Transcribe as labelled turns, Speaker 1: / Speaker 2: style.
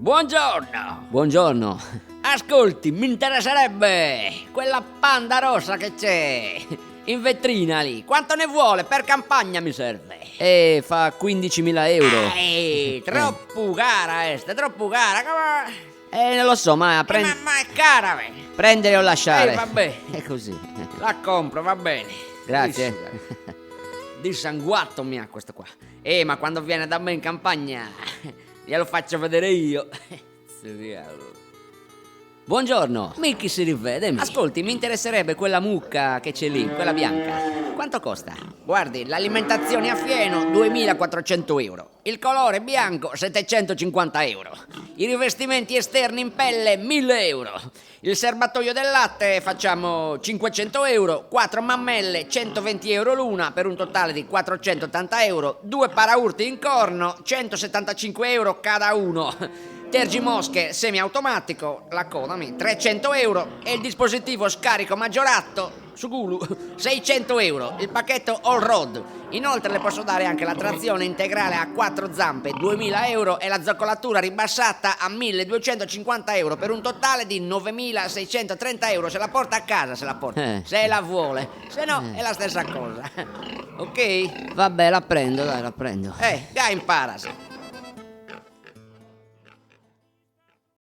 Speaker 1: Buongiorno.
Speaker 2: Buongiorno.
Speaker 1: Ascolti, mi interesserebbe quella Panda rossa che c'è in vetrina lì. Quanto ne vuole? Per campagna mi serve.
Speaker 2: Fa 15.000 euro.
Speaker 1: Troppo cara troppo cara.
Speaker 2: Non lo so, ma
Speaker 1: Ma è cara,
Speaker 2: prendere o lasciare.
Speaker 1: vabbè.
Speaker 2: È così.
Speaker 1: La compro, va bene.
Speaker 2: Grazie.
Speaker 1: Dissanguato mia questo qua. Ma quando viene da me in campagna glielo faccio vedere io.
Speaker 2: Buongiorno.
Speaker 1: Michi si rivede.
Speaker 2: Ascolti, mi interesserebbe quella mucca che c'è lì, quella bianca. Quanto costa?
Speaker 1: Guardi, l'alimentazione a fieno 2.400 euro. Il colore bianco 750 euro. I rivestimenti esterni in pelle 1.000 euro. Il serbatoio del latte facciamo 500 euro. 4 mammelle 120 euro l'una per un totale di 480 euro. 2 paraurti in corno 175 euro cada uno. Tergimosche semiautomatico, la coda 300 euro e il dispositivo scarico maggiorato su Gulu 600 euro, il pacchetto all road. Inoltre le posso dare anche la trazione integrale a 4 zampe 2.000 euro e la zoccolatura ribassata a 1.250 euro per un totale di 9.630 euro. Se la porta a casa, se la porta, se la vuole, se no è la stessa cosa. Ok?
Speaker 2: Vabbè, la prendo, dai, la prendo.
Speaker 1: Già imparasi.